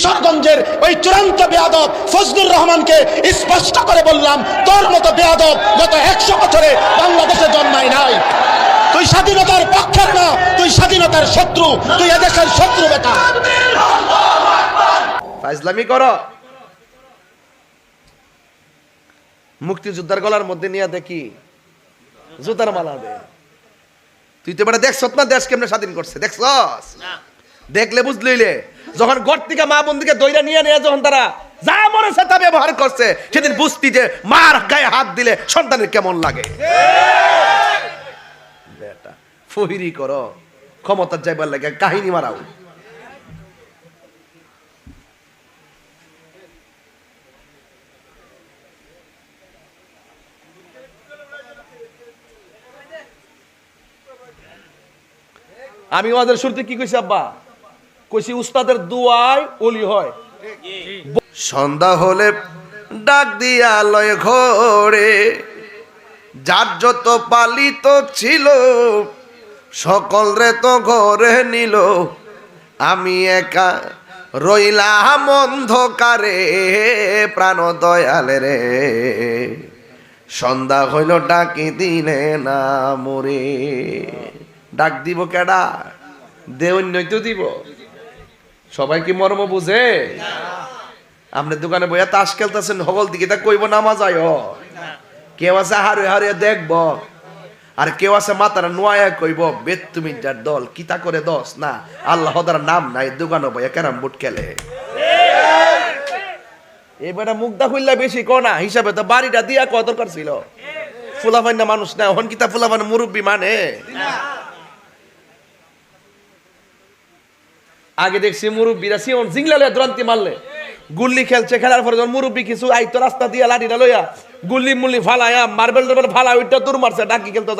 কিশোরগঞ্জের ওই চূড়ান্ত বেয়াদব ফজলুর রহমানকে স্পষ্ট করে বললাম, তোর মতো বেয়াদব গত 100 বছরে বাংলাদেশে জন্মায় নাই। তুই স্বাধীনতার পক্ষের না, তুই স্বাধীনতার শত্রু, তুই এদেশের শত্রু বেটা। ফাইজলামি করো। মুক্তিযোদ্ধার গলার মধ্যে নিয়ে দেখি জুতার মালা দে। তুই তো এবারে দেখছ না দেশ কেমনে স্বাধীন করছে? দেখছস? দেখলে বুঝলিলে যখন ঘর থেকে মা বন্ধুকে দইরা নিয়ে নিয়ে যখন তারা যা মনে সেটা ব্যবহার করছে, সেদিন বুঝতি যে মার গায়ে হাত দিলে সন্তানের কেমন লাগে। বেটা ফহিরি করো, ক্ষমতার যাইবার লাগে কাহিনী মারাও। আমি ওদের শুরুতে কি কইছি আব্বা? কইছি উস্তাদের দুয়ায় ওলি হয়। সন্ধ্যা হলে ডাক দিয়া লয় ঘরে, যার যত পালিত ছিল সকল রে তো ঘরে নিল, আমি একা রইলাম অন্ধকারে প্রাণ দয়ালে রে। সন্ধ্যা হইল ডাকি দিলে না মরে। ডাক দিব কেডা? দেউন্যই তো দিব। সবাই কি মর্ম বুঝে? আপনার দোকানে বইয়া তাস খেলতেছেন, হগল দিকে তা কইব নামাজ আয়। কেউ আছে হারে হারে দেখব, আর কেউ আছে মাতারা নোয়া কইব বেদ তুমি যার দল কিতা করে দশ না আল্লাহ তার নাম নাই, দোকানে বইয়া ক্যারাম বোর্ড খেলে। এবারে মুগ্ধা খুললা বেশি কোনা হিসাবে তো বাড়িটা দিয়া কত দরকার ছিল। ফুলাফান না মানুষ না, হন কিতা ফুলাফান মুরব্বী মানে। আগে দেখছি মুরব্বীরা সিয়ন জিংলালে দ্রন্তি মারলে গুল্লি খেলছে, খেলার পরে যখন মুরব্বী কিছু আইতো রাস্তা দিয়া লাঠিটা লইয়া গুল্লি মুল্লি ফালায়া মার্বেল টার্বেল ফালা ওইটা দূর মারছে, ডাকি খেলতো।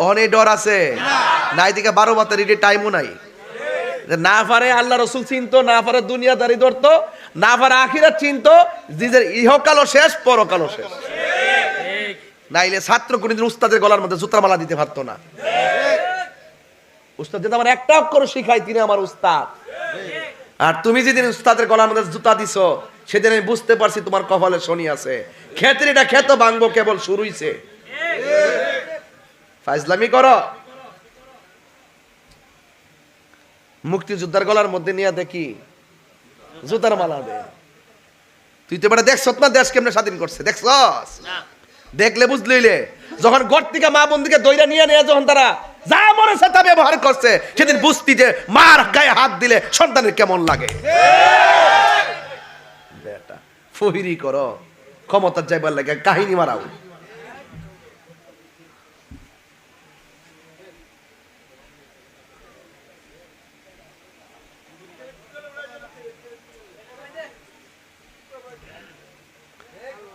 অনেক ডর আছে নাই দিকে 12 বাতের টাইমও নাই। না পারে আল্লাহ রসুল চিনতো, না পারে দুনিয়াদারি ধরতো, না পারে আখিরাত চিনতো, নিজের ইহকালও শেষ পরকালও শেষ। নাইলে ছাত্র কোনদিন উস্তাদের গলার মধ্যে জুতার মালা দিতে পারতো না। উস্তাদ যেটা আমার একটা অক্ষর শিখাই, তিনি আমার উস্তাদ। আর তুমি যেদিন উস্তাদের গলার মধ্যে জুতা দিছো, সেদিন আমি বুঝতে পারছি তোমার কপালে শনি আছে। ক্ষেতের এটা ক্ষেত ভাঙবো কেবল শুরু হইছে। ফাইজলামি করো। মুক্তিযোদ্ধার গলার মধ্যে নিয়ে দেখি জুতার মালা দে। তুই তো এবারে দেখছ না দেশ কেমনে স্বাধীন করছে? দেখছস? দেখলে বুঝলিলে যখন ঘর থেকে মা বন্ধুকে দইরা নিয়ে নিয়ে যখন তারা যা মনে সেটা ব্যবহার করছে, সেদিন বুঝতি যে মার গায়ে হাত দিলে সন্তানের কেমন লাগে। বেটা ফহিরি করো, ক্ষমতার যাইবার লাগে কাহিনী মারাও।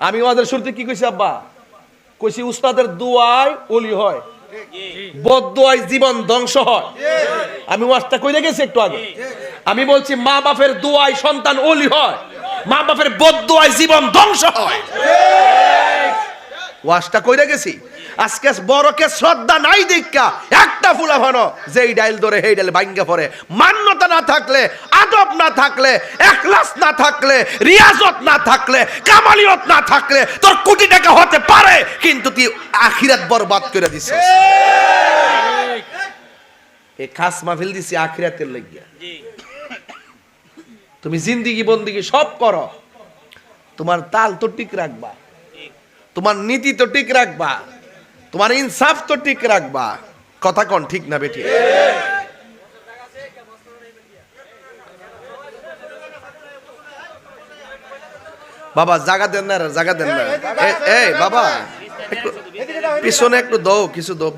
আমি ওদের শুরুতে কি কইছি আব্বা? কইছি উস্তাদের দুয়ায় ওলি হয়, বদদুয়ায় জীবন ধ্বংস হয়। আমি ওয়াজটা কইরে গেছি একটু আগে। আমি বলছি মা বাপের দুয়ায় সন্তান ওলি হয়, মা বাপের বদদুয়ায় জীবন ধ্বংস হয়। ওয়াজটা কইরে গেছি। আজকে বড়কে শ্রদ্ধা নাই দেখা একটা ফুলা ভানো যেই ডাইল ধরে সেই ডাইল ভাঙ্গা পড়ে। মান্যতা না থাকলে, আদব না থাকলে, ইখলাস না থাকলে, রিয়াজত না থাকলে, কামালিয়ত না থাকলে তোর কোটি টাকা হতে পারে, কিন্তু তুই আখিরাত বরবাদ করে দিছিস। এই খাস মাহফিল দিছি আখিরাতের লাগিয়া। তুমি জিন্দেগি বন্দেগি সব করো, তোমার তাল তো ঠিক রাখবা, তোমার নীতি তো ঠিক রাখবা, তোমার ইনসাফ তো ঠিক রাখবা। কথা কোন ঠিক না বেটি? বাবা জায়গা দেন না, জায়গা দেন না। এই বাবা একটু পিছনে একটু দাও, কিছু দাও,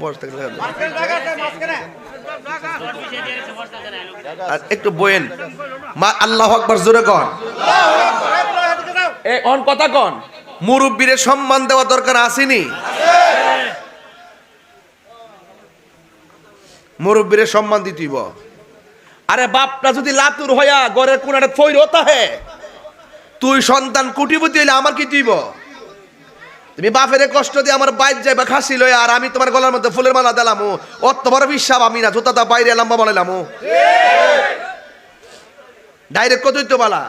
আর একটু বয়েন। মা আল্লাহু আকবার জোরে কন। এই অন কথা কন। মুরব্বীরে সম্মান দেওয়া দরকার আসেনি? মুরব্বীরে সম্মান দিতেইব। আরে বাপটা যদি লাতুর হইয়া ঘরের কোনারে ফইর হতা হে, তুই সন্তান কুটিপতি হইলে আমার কি দিব? তুমি বাপেরে কষ্ট দিয়ে আমার বাইর যাইবা খাসি লইয়া, আর আমি তোমার গলার মধ্যে ফুলের মালা দিলাম। অত বড় বিশ্বাস আমি না, জুতাটা বাইরে এলাম বাবা লাইলাম। ডাইরেক্ট কতই তো বালা,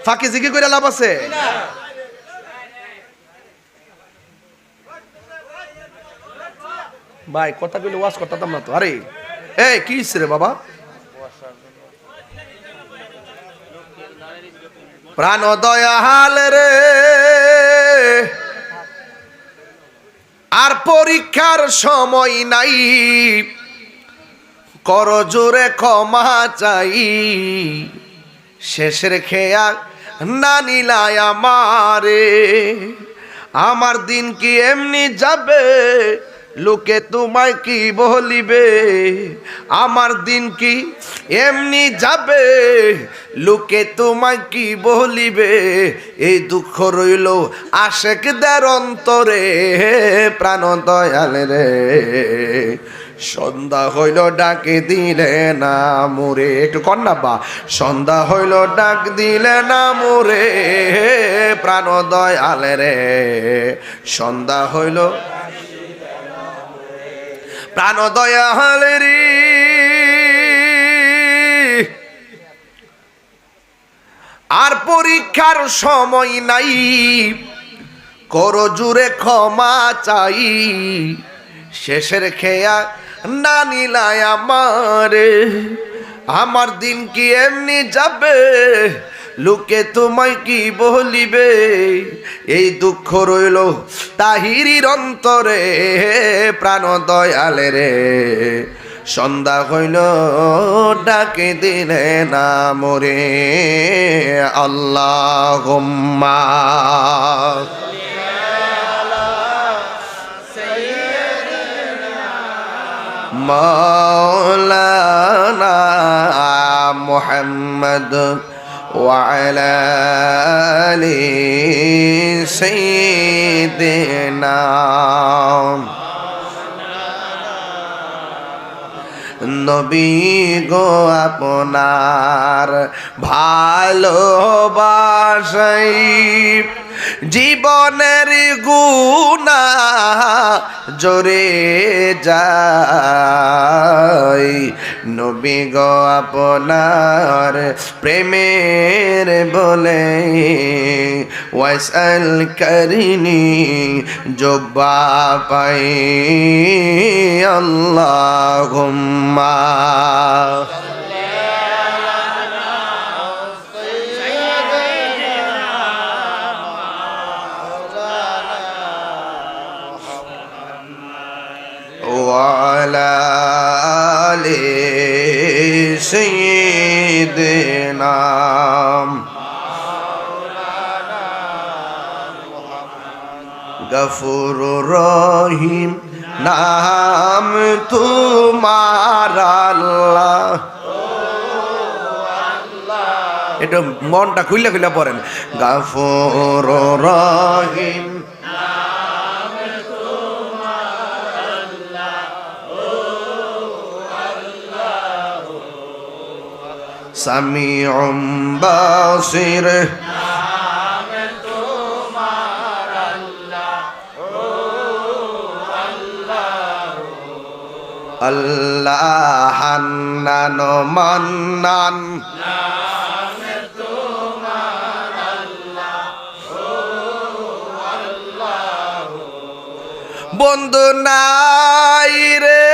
ফাঁকি ঝিকি করে লাভ আছে? ভাই কথা কইলে ওয়াজ করতাম না তো। আরে এই কি রে বাবা, প্রাণ দয়াল রে, আর পরীক্ষার সময় নাই, কর জোরে ক্ষমা চাই, শেষের খেয়া না নিলাই আমারে, আমার দিন কি এমনি যাবে, লোকে তোমায় কি বলিবে, আমার দিন কি এমনি যাবে, লোকে তোমায় কি বলিবে, এই দুঃখ রইল আশেকদের অন্তরে, প্রাণ দয়াল রে, সন্ধ্যা হইল ডাকে দিলে না মোরে, একটু কন্যা বা, সন্ধ্যা হইল ডাক দিলে না মোরে, প্রাণ দয়াল রে, সন্ধ্যা হইল প্রাণ দয়াল রে, আর পরীক্ষার সময় নাই, কর জুড়ে ক্ষমা চাই, শেষের খেয়া না নিলাই আমারে, আমার দিন কি এমনি যাবে, লোকে তোমায় কি বলিবে, এই দুঃখ রইল তাহিরির অন্তরে, প্রাণ দয়াল রে, সন্ধ্যা হইল ডাকে দিলে না মোরে, আল্লাহুম্মা মাওলানা মুহাম্মদ ওয়া আলা আলি সাইয়্যিদিনা, নবী গো আপনার ভালোবাসাই, জীবনের গুনাহ জরে যায়, নবী গো আপনার প্রেমের বলে, ওয়াসাল করিনি জব্বা পাই, আল্লাহুম্মা وعلى آل سيدنا গফুর রহিম, নাম তোমার আল্লাহ, এটা মনটা খুইলা খুইলা পড়েন, গফুর রহিম, সামিউম বাসির, আল্লাহ হান্নান মান্নান, বন্ধু নাই রে